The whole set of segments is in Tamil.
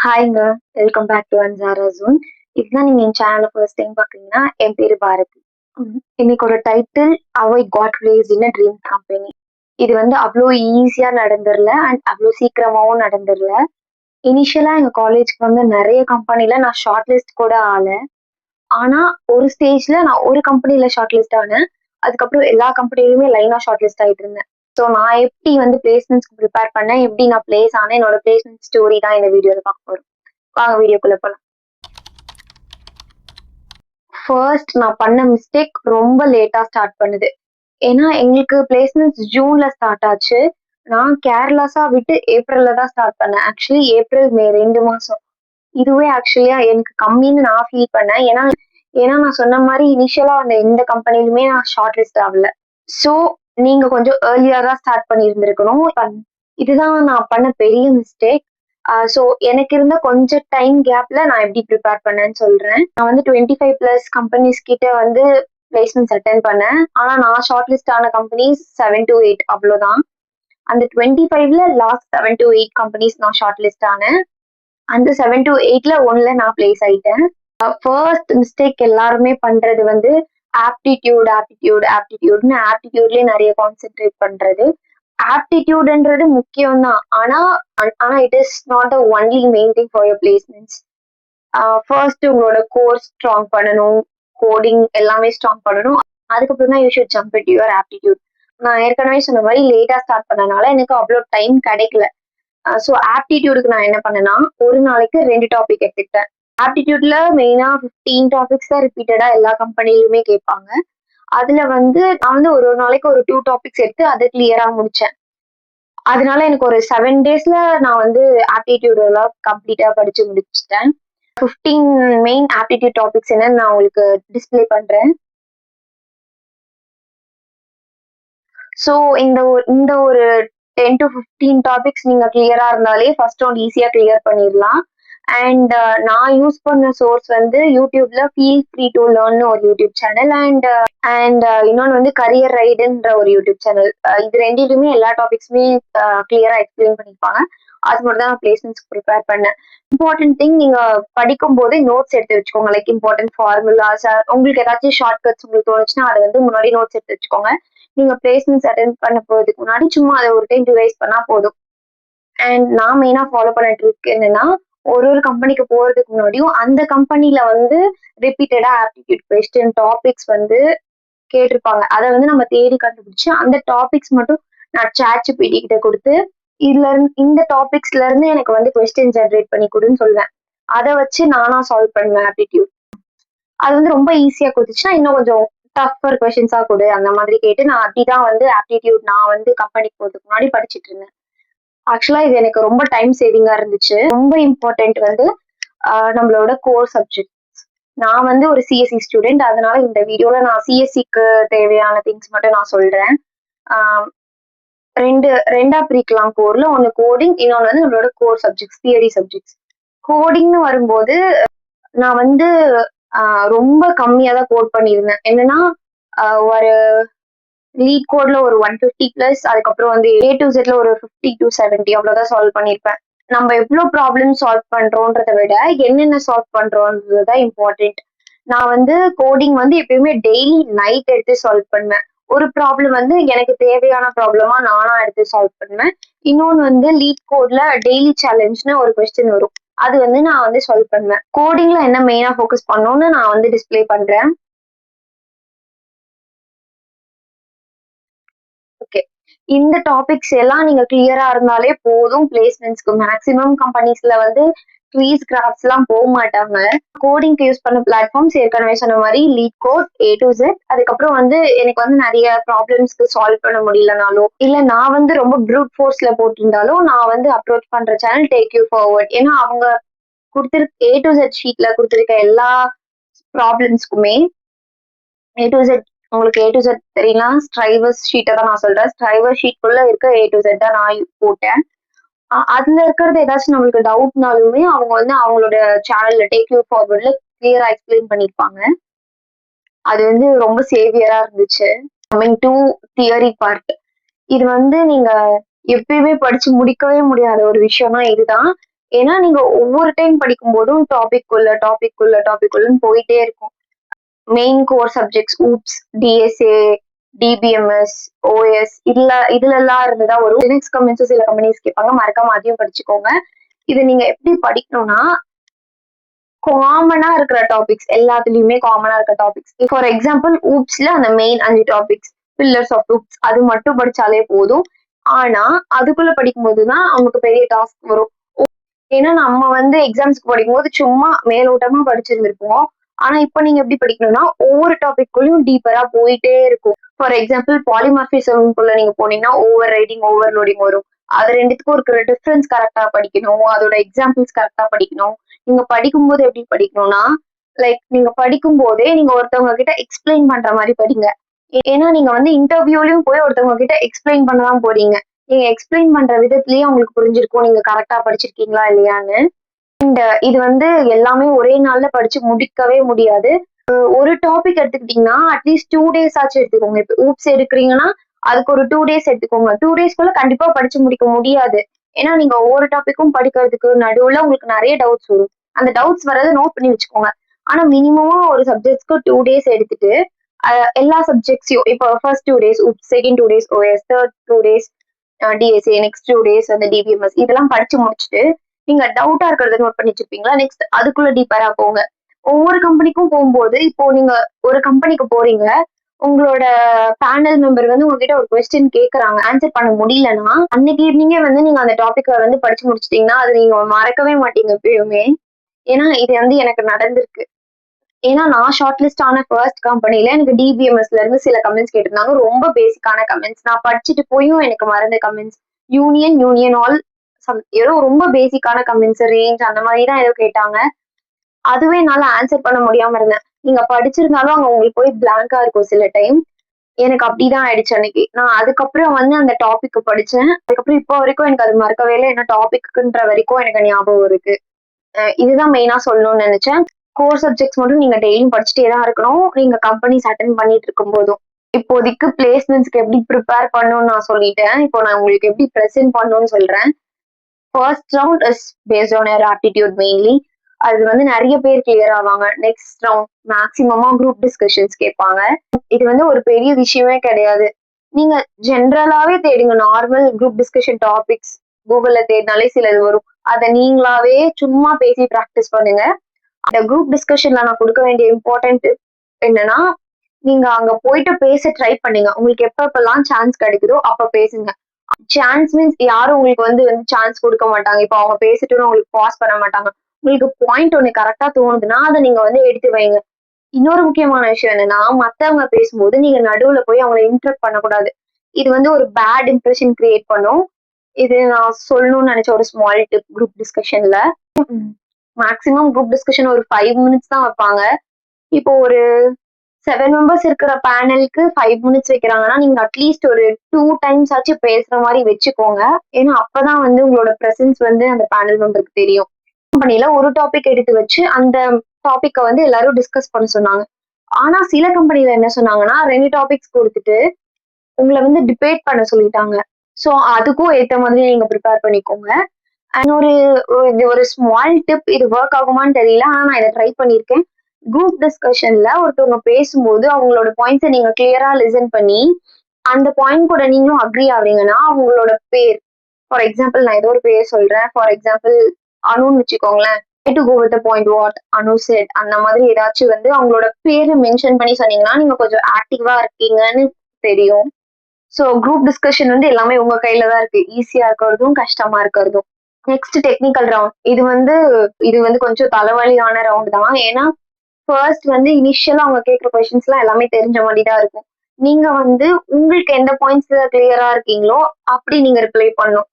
ஹாய்ங்க. Welcome back to Ansara zone. இதுதான் நீங்க என் சேனல ஃபர்ஸ்ட் டைம் பார்க்குறீங்கன்னா, என் பேரு பாரதி. இன்னைக்கோட title "how I got raised in a dream company". இது வந்து அவ்ளோ ஈஸியா நடந்துரல அண்ட் அவ்ளோ சீக்கிரமாவும் நடந்துரல. இனிஷியலா எங்க காலேஜ்க்கு வந்து நெறைய கம்பெனில நான் ஷார்ட் லிஸ்ட் கூட ஆல. ஆனா, ஒரு ஸ்டேஜ்ல நான் ஒரு கம்பெனில ஷார்ட் லிஸ்ட் ஆனேன். அதுக்கப்புறம் எல்லா கம்பெனிலயுமே லைனா ஷார்ட் லிஸ்ட் ஆயிட்டு இருந்தேன். ஸோ நான் எப்படி வந்து பிளேஸ்மெண்ட்ஸ்க்கு ப்ரிப்பேர் பண்ணேன், எப்படி நான் பிளேஸ் ஆனேன், என்னோட பிளேஸ்மெண்ட் ஸ்டோரி தான் இந்த வீடியோல பார்க்க போறோம். வாங்க வீடியோக்குள்ள போலாம். ஃபர்ஸ்ட் நான் பண்ண மிஸ்டேக் ரொம்ப லேட்டா ஸ்டார்ட் பண்ணுது. ஏன்னா எங்களுக்கு பிளேஸ்மெண்ட்ஸ் ஜூன்ல ஸ்டார்ட் ஆச்சு. நான் கேர்லெஸ்ஸா விட்டு ஏப்ரல்ல தான் ஸ்டார்ட் பண்ணேன். ஆக்சுவலி ஏப்ரல், மே 2 மாசம். இதுவே ஆக்சுவலியா எனக்கு கம்மின்னு நான் ஃபீல் பண்ணேன். ஏன்னா ஏன்னா நான் சொன்ன மாரி இனிஷியலா அந்த எந்த கம்பெனிலுமே நான் ஷார்ட் லிஸ்ட் ஆகல. ஸோ நீங்க கொஞ்சம் ஏர்லியா தான் ஸ்டார்ட் பண்ணியிருந்திருக்கணும். இதுதான் நான் பண்ண பெரிய மிஸ்டேக். ஸோ எனக்கு இருந்த கொஞ்சம் டைம் கேப்ல நான் எப்படி ப்ரிப்பேர் பண்ணேன்னு சொல்றேன். நான் வந்து 25+ கம்பெனிஸ் கிட்ட வந்து பிளேஸ்மெண்ட்ஸ் அட்டெண்ட் பண்ணேன். ஆனா நான் ஷார்ட் லிஸ்ட் ஆன கம்பெனிஸ் 7 to 8 அவ்வளோதான். அந்த 25ல லாஸ்ட் 7 to 8 கம்பெனிஸ் நான் ஷார்ட் லிஸ்ட் ஆனேன். அந்த 7 to 8ல ஒன்ல நான் பிளேஸ் ஆயிட்டேன். ஃபர்ஸ்ட் மிஸ்டேக் எல்லாருமே பண்றது வந்து ஆப்டிடியூட்னு ஆப்டிடியூட்லயே நிறைய கான்சென்ட்ரேட் பண்றது. ஆப்டிடியூட்ன்றது முக்கியம் தான். ஆனா it is not a only main thing for your placements. First உங்களோட கோர்ஸ் ஸ்ட்ராங் பண்ணணும், கோடிங் எல்லாமே ஸ்ட்ராங் பண்ணணும். அதுக்கப்புறம் தான் you should jump into your aptitude. நான் ஏற்கனவே சொன்ன மாதிரி லேட்டா ஸ்டார்ட் பண்ணனால எனக்கு அவ்வளோ டைம் கிடைக்கல. ஸோ ஆப்டிடியூடுக்கு நான் என்ன பண்ணேன்னா, ஒரு நாளைக்கு 2 டாபிக் எடுத்துக்கிட்டேன். ஆப்டிடியூட்ல மெயினா 15 டாபிக்ஸ் தான் ரிப்பீட்டடா எல்லா கம்பெனிலுமே கேட்பாங்க. அதுல வந்து நான் வந்து ஒரு ஒரு நாளைக்கு ஒரு 2 டாபிக்ஸ் எடுத்து அதை கிளியரா முடிச்சேன். அதனால எனக்கு ஒரு 7 டேஸ்ல நான் வந்து ஆப்டிடியூட் எல்லாம் கம்ப்ளீட்டா படிச்சு முடிச்சிட்டேன். 15 மெயின் ஆப்டிடியூட் டாபிக்ஸ் என்னன்னு நான் உங்களுக்கு டிஸ்ப்ளே பண்றேன். ஸோ இந்த ஒரு 10 to 15 டாபிக்ஸ் நீங்க கிளியரா இருந்தாலே ஃபர்ஸ்ட் ரவுண்ட் ஈஸியா கிளியர் பண்ணிடலாம். அண்ட் நான் யூஸ் பண்ண சோர்ஸ் வந்து யூடியூப்ல ஃபீல் ஃப்ரீ டு லேர்ன்னு ஒரு யூடியூப் சேனல் அண்ட் இன்னொன்று வந்து கரியர் ரைடுன்ற ஒரு யூடியூப் சேனல். இது ரெண்டுலையுமே எல்லா டாபிக்ஸுமே கிளியரா எக்ஸ்பிளைன் பண்ணியிருப்பாங்க. அது மட்டும் தான் நான் பிளேஸ்மெண்ட்ஸ்க்கு ப்ரிப்பேர் பண்ணேன். இம்பார்ட்டன்ட் திங், நீங்க படிக்கும் போதே நோட்ஸ் எடுத்து வச்சுக்கோங்க. லைக் இம்பார்ட்டன்ட் ஃபார்முலாஸ், உங்களுக்கு ஏதாச்சும் ஷார்ட் கட்ஸ் உங்களுக்கு தோணுச்சுன்னா அதை வந்து முன்னாடி நோட்ஸ் எடுத்து வச்சுக்கோங்க. நீங்க பிளேஸ்மெண்ட்ஸ் அட்டென்ட் பண்ண போறதுக்கு முன்னாடி சும்மா அதை ஒரு டைம் ரிவைஸ் பண்ணா போதும். அண்ட் நான் மெயினா ஃபாலோ பண்ண ட்ரிக் என்னன்னா, ஒரு கம்பெனிக்கு போறதுக்கு முன்னாடியும் அந்த கம்பெனில வந்து ரிப்பீட்டடா ஆப்டிடியூட் கொஸ்டின் டாபிக்ஸ் வந்து கேட்டிருப்பாங்க. அதை வந்து நம்ம தேடி கண்டுபிடிச்சு அந்த டாபிக்ஸ் மட்டும் நான் ChatGPT கிட்ட கொடுத்து, இதுல இருந்து இந்த டாபிக்ஸ்ல இருந்து எனக்கு வந்து கொஸ்டின் ஜெனரேட் பண்ணி கொடுன்னு சொல்லுவேன். அதை வச்சு நானா சால்வ் பண்ணுவேன் ஆப்டிடியூட். அது வந்து ரொம்ப ஈஸியா கொடுத்துச்சுன்னா இன்னும் கொஞ்சம் டஃபர் கொஸ்டின்ஸா கொடு அந்த மாதிரி கேட்டு நான் அப்படிதான் வந்து ஆப்டிடியூட் நான் வந்து கம்பெனிக்கு போறதுக்கு முன்னாடி படிச்சுட்டு இருந்தேன். ஆக்சுவலா இது எனக்கு ரொம்ப டைம் சேவிங்கா இருந்துச்சு. ரொம்ப இம்பார்ட்டன்ட் வந்து நம்மளோட கோர் சப்ஜெக்ட். நான் வந்து ஒரு சிஎஸ்சி ஸ்டூடெண்ட். அதனால இந்த வீடியோல நான் சிஎஸ்சிக்கு தேவையான திங்ஸ் மட்டும் நான் சொல்றேன். ரெண்டா பிரிக்கலாம் கோர்ல. ஒன்னு கோடிங், இன்னொன்னு வந்து நம்மளோட கோர் சப்ஜெக்ட்ஸ், தியரி சப்ஜெக்ட்ஸ். கோடிங்னு வரும்போது நான் வந்து ரொம்ப கம்மியா தான் கோட் பண்ணியிருந்தேன். என்னன்னா ஒரு லீட் கோட்ல ஒரு 150+, அதுக்கப்புறம் வந்து A to Zல ஒரு 50 to 70 அவ்வளவுதான் சால்வ் பண்ணியிருப்பேன். நம்ம எவ்வளவு ப்ராப்ளம் சால்வ் பண்றோன்றதை விட என்னென்ன சால்வ் பண்றோன்றதுதான் இம்பார்ட்டன்ட். நான் வந்து கோடிங் வந்து எப்பயுமே டெய்லி நைட் எடுத்து சால்வ் பண்ணுவேன். ஒரு ப்ராப்ளம் வந்து எனக்கு தேவையான ப்ராப்ளமா நானா எடுத்து சால்வ் பண்ணுவேன். இன்னொன்னு வந்து லீட் கோட்ல டெய்லி சேலஞ்ச்னு ஒரு கொஸ்டின் வரும். அது வந்து நான் வந்து சால்வ் பண்ணுவேன். கோடிங்ல என்ன மெயினா ஃபோக்கஸ் பண்ணணும்னு நான் வந்து டிஸ்ப்ளே பண்றேன். ஓகே, இந்த டாபிக்ஸ் எல்லாம் நீங்க கிளியரா இருந்தாலே போதும். பிளேஸ்மெண்ட்ஸ்க்கு மேக்ஸிமம் கம்பெனிஸ்ல வந்து ட்ரீஸ் கிராஃப்ட்ஸ் எல்லாம் போக மாட்டாங்க. கோடிங்க்கு யூஸ் பண்ண பிளாட்ஃபார்ம்ஸ் ஏற்கனவே சொன்ன மாதிரி LeetCode, A to Z. அதுக்கப்புறம் வந்து எனக்கு வந்து நிறைய ப்ராப்ளம்ஸ்க்கு சால்வ் பண்ண முடியலனாலோ இல்ல நான் வந்து ரொம்ப ப்ரூட் ஃபோர்ஸ்ல போட்டிருந்தாலும் நான் வந்து அப்ரோச் பண்ற சேனல் டேக் யூ ஃபார்வர்ட். ஏன்னா அவங்க கொடுத்திருக்க A to Z ஷீட்ல கொடுத்திருக்க எல்லா ப்ராப்ளம்ஸ்க்குமே A to Z, உங்களுக்கு A to Z தெரியல, ஸ்ட்ரைவர்ஸ் ஷீட்டை தான் நான் சொல்றேன். ஸ்ட்ரைவர் ஷீட்குள்ள இருக்க A to Z தான் நான் போட்டேன். அதுல இருக்கிறது ஏதாச்சும் நம்மளுக்கு டவுட்னாலுமே அவங்க வந்து அவங்களோட சேனல்ல டேக் யூ ஃபார்வர்ட்ல கிளியரா எக்ஸ்பிளைன் பண்ணிருப்பாங்க. அது வந்து ரொம்ப சேவியரா இருந்துச்சு. கமிங் டு தியரி பார்ட், இது வந்து நீங்க எப்பயுமே படிச்சு முடிக்கவே முடியாத ஒரு விஷயம்னா இதுதான். ஏன்னா நீங்க ஒவ்வொரு டைம் படிக்கும் போதும் டாபிக் உள்ளன்னு போயிட்டே இருக்கும். Main core subjects oops, DSA, DBMS, OS இதுல எல்லாம் இருந்துதான் வரும். லினக்ஸ் கமெண்ட்ஸ் சில கம்பெனிஸ் கேட்பாங்க, மறக்காம அதையும் படிச்சுக்கோங்க. இது நீங்க எப்படி படிக்கணும்னா, காமனா இருக்கிற டாபிக்ஸ் எல்லாத்துலயுமே காமனா இருக்கிற டாபிக்ஸ். ஃபார் எக்ஸாம்பிள் ஊப்ஸ்ல அந்த main 5 topics, pillars of OOPS அது மட்டும் படிச்சாலே போதும். ஆனா அதுக்குள்ள படிக்கும் போதுதான் அவங்களுக்கு பெரிய டாஸ்க் வரும். ஏன்னா நம்ம வந்து எக்ஸாம்ஸ்க்கு படிக்கும்போது சும்மா மேலோட்டமா படிச்சிருந்திருப்போம். ஆனா இப்ப நீங்க எப்படி படிக்கணும்னா ஒவ்வொரு டாபிக்குள்ளயும் டீப்பரா போயிட்டே இருக்கும். ஃபார் எக்ஸாம்பிள் பாலிமார்பிசம்குள்ள நீங்க போனீங்கன்னா ஓவர் ரைடிங், ஓவர்லோடிங் வரும். அது ரெண்டுத்துக்கும் இருக்கிற டிஃபரன்ஸ் கரெக்டா படிக்கணும், அதோட எக்ஸாம்பிள்ஸ் கரெக்டா படிக்கணும். நீங்க படிக்கும்போது எப்படி படிக்கணும்னா, லைக் நீங்க படிக்கும் போதே நீங்க ஒருத்தவங்க கிட்ட எக்ஸ்பிளைன் பண்ற மாதிரி படிங்க. ஏன்னா நீங்க வந்து இன்டர்வியூலயும் போய் ஒருத்தவங்க கிட்ட எக்ஸ்பிளைன் பண்ணதான் போறீங்க. நீங்க எக்ஸ்பிளைன் பண்ற விதத்திலேயே உங்களுக்கு புரிஞ்சிருக்கும் நீங்க கரெக்டா படிச்சிருக்கீங்களா இல்லையான்னு. அண்ட் இது வந்து எல்லாமே ஒரே நாள்ல படிச்சு முடிக்கவே முடியாது. ஒரு டாபிக் எடுத்துக்கிட்டீங்கன்னா அட்லீஸ்ட் 2 days ஆச்சு எடுத்துக்கோங்க. இப்போ ஊப்ஸ் எடுக்கிறீங்கன்னா அதுக்கு ஒரு 2 days எடுத்துக்கோங்க. 2 daysக்குள்ள கண்டிப்பா படிச்சு முடிக்க முடியாது. ஏன்னா நீங்க ஒவ்வொரு டாபிக்கும் படிக்கிறதுக்கு நடுவுல உங்களுக்கு நிறைய டவுட்ஸ் வரும். அந்த டவுட்ஸ் வரதை நோட் பண்ணி வச்சுக்கோங்க. ஆனா மினிமமா ஒரு சப்ஜெக்ட்ஸ்க்கு 2 days எடுத்துட்டு எல்லா சப்ஜெக்ட்ஸையும் இப்போ first 2 days oops, second 2 days OS, third 2 days DSA, next 2 days அந்த டிபிஎம்எஸ் இதெல்லாம் படிச்சு முடிச்சுட்டு நீங்க டவுட்டா இருக்கிறத நோட் பண்ணி வச்சிருப்பீங்களா, நெக்ஸ்ட் அதுக்குள்ள டீப்பரா போங்க. ஒவ்வொரு கம்பெனிக்கும் போகும்போது இப்போ நீங்க ஒரு கம்பெனிக்கு போறீங்க, உங்களோட பேனல் மெம்பர் வந்து உங்ககிட்ட ஒரு கொஸ்டின் கேக்குறாங்க, ஆன்சர் பண்ண முடியலன்னா அன்னைக்கு ஈவினிங்கே வந்து நீங்க அந்த டாபிக்கை வந்து படிச்சு முடிச்சிட்டீங்கன்னா அது நீங்க மறக்கவே மாட்டீங்க எப்பயுமே. ஏன்னா இது வந்து எனக்கு நடந்திருக்கு. ஏன்னா நான் ஷார்ட் லிஸ்ட் ஆன ஃபர்ஸ்ட் கம்பெனில எனக்கு டிபிஎம்எஸ்ல இருந்து சில கமெண்ட்ஸ் கேட்டிருந்தாங்க. ரொம்ப பேசிக்கான கமெண்ட்ஸ், நான் படிச்சுட்டு போயும் எனக்கு மறந்த கமெண்ட்ஸ். யூனியன் ஆல் ஏதோ ரொம்ப பேசிக்கான கமெண்ட்ஸ், ரேஞ்ச் அந்த மாதிரி தான் ஏதோ கேட்டாங்க. அதுவே என்னால ஆன்சர் பண்ண முடியாம இருந்தேன். நீங்க படிச்சிருந்தாலும் அங்க உங்களுக்கு போய் பிளாங்கா இருக்கும் சில டைம். எனக்கு அப்படிதான் ஆயிடுச்சு அன்னைக்கு. நான் அதுக்கப்புறம் வந்து அந்த டாபிக் படிச்சேன். அதுக்கப்புறம் இப்போ வரைக்கும் எனக்கு அது மறக்கவே இல்லை. என்ன டாபிக்ன்ற வரைக்கும் எனக்கு ஞாபகம் இருக்கு. இதுதான் மெயினா சொல்லணும்னு நினைச்சேன். கோர் சப்ஜெக்ட்ஸ் மட்டும் நீங்க டெய்லியும் படிச்சுட்டே தான் இருக்கணும், நீங்க கம்பெனிஸ் அட்டென்ட் பண்ணிட்டு இருக்கும் போதும். இப்போதைக்கு பிளேஸ்மெண்ட்ஸ்க்கு எப்படி ப்ரிப்பேர் பண்ணணும்னு நான் சொல்லிட்டேன். இப்போ நான் உங்களுக்கு எப்படி ப்ரெசென்ட் பண்ணணும்னு சொல்றேன். First round is based on your aptitude mainly. அது வந்து நிறைய பேர் கிளியர் ஆவாங்க. நெக்ஸ்ட் ரவுண்ட் மேக்ஸிமமா குரூப் டிஸ்கஷன்ஸ் கேட்பாங்க. இது வந்து ஒரு பெரிய விஷயமே கிடையாது. நீங்க ஜென்ரலாவே தேடுங்க, நார்மல் குரூப் டிஸ்கஷன் டாபிக்ஸ் கூகுள்ல தேடினாலே சிலது வரும். அதை நீங்களாவே சும்மா பேசி ப்ராக்டிஸ் பண்ணுங்க. அந்த குரூப் டிஸ்கஷன்ல நான் கொடுக்க வேண்டிய இம்பார்ட்டன்ட் என்னன்னா, நீங்க அங்க போயிட்டு பேச ட்ரை பண்ணுங்க. உங்களுக்கு எப்பெல்லாம் சான்ஸ் கிடைக்குதோ அப்ப பேசுங்க. சான்ஸ் மீன்ஸ் யாரும் உங்களுக்கு வந்து சான்ஸ் கொடுக்க மாட்டாங்க. இப்போ அவங்க பேசிட்டு உங்களுக்கு பாஸ் பண்ண மாட்டாங்க. உங்களுக்கு பாயிண்ட் ஒண்ணு கரெக்டா தோணுதுன்னா அதை நீங்க வந்து எடுத்து வைங்க. இன்னொரு முக்கியமான விஷயம் என்னன்னா, மத்தவங்க பேசும்போது நீங்க நடுவுல போய் அவங்களை இன்டரப்ட் பண்ணக்கூடாது. இது வந்து ஒரு பேட் இம்ப்ரெஷன் கிரியேட் பண்ணும். இது நான் சொல்லணும்னு நினைச்ச ஒரு ஸ்மால் டிப். குரூப் டிஸ்கஷன்ல மேக்ஸிமம் குரூப் டிஸ்கஷன் ஒரு 5 minutes தான் வைப்பாங்க. இப்போ ஒரு 7 members இருக்கிற பேனலுக்கு 5 minutes வைக்கிறாங்கன்னா நீங்க அட்லீஸ்ட் ஒரு 2 times ஆச்சு பேசுற மாதிரி வச்சுக்கோங்க. ஏன்னா அப்பதான் வந்து உங்களோட பிரசன்ஸ் வந்து அந்த பேனல் மெம்பருக்கு தெரியும். கம்பெனில ஒரு டாபிக் எடுத்து வச்சு அந்த டாபிக்கை வந்து எல்லாரும் டிஸ்கஸ் பண்ண சொன்னாங்க. ஆனா சில கம்பெனில என்ன சொன்னாங்கன்னா 2 டாபிக்ஸ் கொடுத்துட்டு உங்களை வந்து டிபேட் பண்ண சொல்லிட்டாங்க. ஸோ அதுக்கும் ஏற்ற மாதிரி நீங்க ப்ரிப்பேர் பண்ணிக்கோங்க. அண்ட் இது ஒரு ஸ்மால் டிப். இது ஒர்க் ஆகுமான்னு தெரியல, ஆனா நான் இதை ட்ரை பண்ணியிருக்கேன். குரூப் டிஸ்கஷன்ல ஒருத்தவங்க பேசும்போது அவங்களோட பாயிண்ட்ஸை நீங்க கிளியரா லிசன் பண்ணி அந்த பாயிண்ட் கூட நீங்களும் அக்ரி ஆகுறீங்கன்னா அவங்களோட பேர், ஃபார் எக்ஸாம்பிள் நான் ஏதோ ஒரு பேர் சொல்றேன், ஃபார் எக்ஸாம்பிள் அனுன்னு வச்சுக்கோங்களேன். To go with point what Anu said அந்த மாதிரி ஏதாச்சும் வந்து அவங்களோட பேரை மென்ஷன் பண்ணி சொன்னீங்கன்னா நீங்க கொஞ்சம் ஆக்டிவா இருக்கீங்கன்னு தெரியும். ஸோ குரூப் டிஸ்கஷன் வந்து எல்லாமே உங்க கையில தான் இருக்கு, ஈஸியா இருக்கிறதும் கஷ்டமா இருக்கிறதும். Next technical round. இது வந்து கொஞ்சம் தலைவலியான ரவுண்ட் தான். ஏன்னா ஃபர்ஸ்ட் வந்து இனிஷியலா அவங்க கேட்குற கொஸ்டின்ஸ் எல்லாம் எல்லாமே தெரிஞ்ச மாதிரி தான் இருக்கும். நீங்க வந்து உங்களுக்கு எந்த பாயிண்ட்ஸ்ல கிளியரா இருக்கீங்களோ அப்படி நீங்க ரிப்ளை பண்ணும்.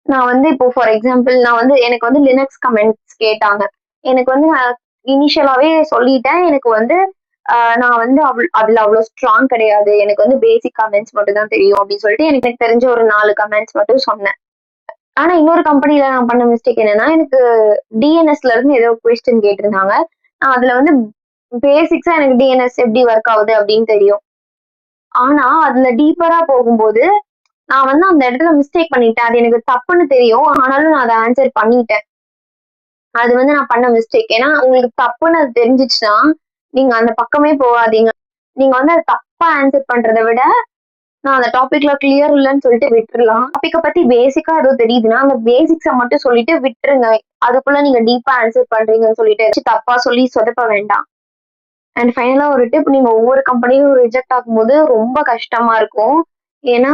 நான் வந்து இப்போ ஃபார் எக்ஸாம்பிள் நான் வந்து எனக்கு வந்து லினக்ஸ் கமெண்ட்ஸ் கேட்டாங்க. எனக்கு வந்து நான் இனிஷியலாவே சொல்லிட்டேன். எனக்கு வந்து நான் வந்து அதுல அவ்வளவு ஸ்ட்ராங் கிடையாது, எனக்கு வந்து பேசிக் கமெண்ட்ஸ் மட்டும் தான் தெரியும் அப்படின்னு சொல்லிட்டு எனக்கு தெரிஞ்ச ஒரு 4 கமெண்ட்ஸ் மட்டும் சொன்னேன். ஆனா இன்னொரு கம்பெனில நான் பண்ண மிஸ்டேக் என்னன்னா, எனக்கு டிஎன்எஸ்ல இருந்து ஏதோ கொஸ்டின் கேட்டிருந்தாங்க. அதுல வந்து பேசிக்ஸா எனக்கு டிஎன்எஸ் எப்படி ஒர்க் ஆகுது அப்படின்னு தெரியும். ஆனா அதுல டீப்பரா போகும்போது நான் வந்து அந்த இடத்துல மிஸ்டேக் பண்ணிட்டேன். அது எனக்கு தப்புன்னு தெரியும். ஆனாலும் நான் அதை ஆன்சர் பண்ணிட்டேன். அது வந்து நான் பண்ண மிஸ்டேக். ஏன்னா உங்களுக்கு தப்புன்னு அது தெரிஞ்சிச்சுன்னா, நீங்க அந்த பக்கமே போகாதீங்க. நீங்க வந்து அது தப்பா ஆன்சர் பண்றத விட, நான் அந்த டாபிக்ல கிளியர் இல்லன்னு சொல்லிட்டு விட்டுறலாம். டாபிக்க பத்தி பேசிக்கா ஏதோ தெரியுதுன்னா, அந்த பேசிக்ஸ மட்டும் சொல்லிட்டு விட்டுருங்க. அதுக்குள்ள நீங்க டீப்பா ஆன்சர் பண்றீங்கன்னு சொல்லிட்டு தப்பா சொல்லி சொதப்ப வேண்டாம். அண்ட் ஃபைனலா ஒரு டிப், நீங்க ஒவ்வொரு கம்பெனியும் ரிஜெக்ட் ஆகும்போது ரொம்ப கஷ்டமா இருக்கும். ஏன்னா,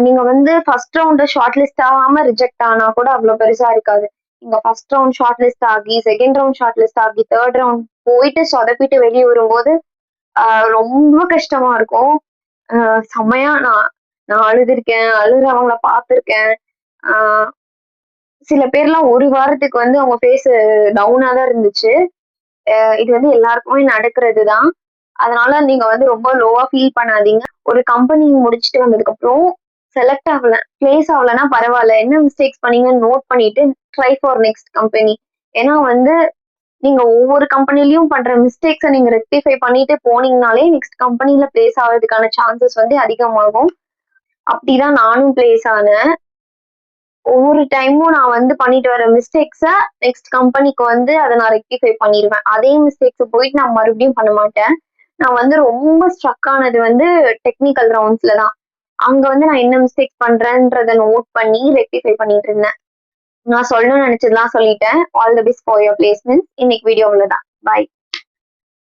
நீங்க வந்து ஃபர்ஸ்ட் ரவுண்ட் ஷார்ட் லிஸ்ட் ஆகாம ரிஜெக்ட் ஆனா கூட அவ்வளோ பெருசா இருக்காது. நீங்க ஃபர்ஸ்ட் ரவுண்ட் ஷார்ட் லிஸ்ட் ஆகி, செகண்ட் ரவுண்ட் ஷார்ட் லிஸ்ட் ஆகி, தேர்ட் ரவுண்ட் போயிட்டு சொதப்பிட்டு வெளிய வரும்போது, ரொம்ப கஷ்டமா இருக்கும். செம்மையா நான் நான் அழுதுருக்கேன். அழுறவங்கள பார்த்துருக்கேன். ஆ சில பேர்லாம் 1 வாரத்துக்கு வந்து அவங்க ஃபேஸ் டவுனா தான் இருந்துச்சு. இது வந்து எல்லாருக்குமே நடக்கிறது தான். அதனால நீங்க வந்து ரொம்ப லோவா ஃபீல் பண்ணாதீங்க. ஒரு கம்பெனி முடிச்சுட்டு வந்ததுக்கப்புறம் செலக்ட் ஆகல, பிளேஸ் ஆகலன்னா பரவால்ல. என்ன மிஸ்டேக்ஸ் பண்ணீங்கன்னு நோட் பண்ணிட்டு ட்ரை ஃபார் நெக்ஸ்ட் கம்பெனி. ஏன்னா வந்து நீங்க ஒவ்வொரு கம்பெனிலயும் பண்ற மிஸ்டேக்ஸ நீங்க ரெக்டிஃபை பண்ணிட்டு போனீங்கனாலே நெக்ஸ்ட் கம்பெனில பிளேஸ் ஆவறதுக்கான சான்சஸ் வந்து அதிகமாகும். அப்படிதான் நானும் பிளேஸ் ஆனேன். ஒவ்வொரு டைமும் நான் வந்து பண்ணிட்டு வர மிஸ்டேக்ஸ நெக்ஸ்ட் கம்பெனிக்கு வந்து அத நான் ரெக்டிஃபை பண்ணிருவேன். அதே மிஸ்டேக்ஸ போயிட்டு நான் மறுபடியும் பண்ண மாட்டேன். நான் வந்து ரொம்ப ஸ்ட்ரக் ஆனது வந்து டெக்னிக்கல் ரவுண்ட்ஸ்ல தான். அங்க வந்து நான் என்ன மிஸ்டேக் பண்றேன்றத நோட் பண்ணி ரெக்டிஃபை பண்ணிட்டு இருந்தேன். நான் சொல்லணும்னு நினைச்சதெல்லாம் சொல்லிட்டேன். All the best for your placements. இன்னைக்கு வீடியோ அவ்வளவுதான். பாய்.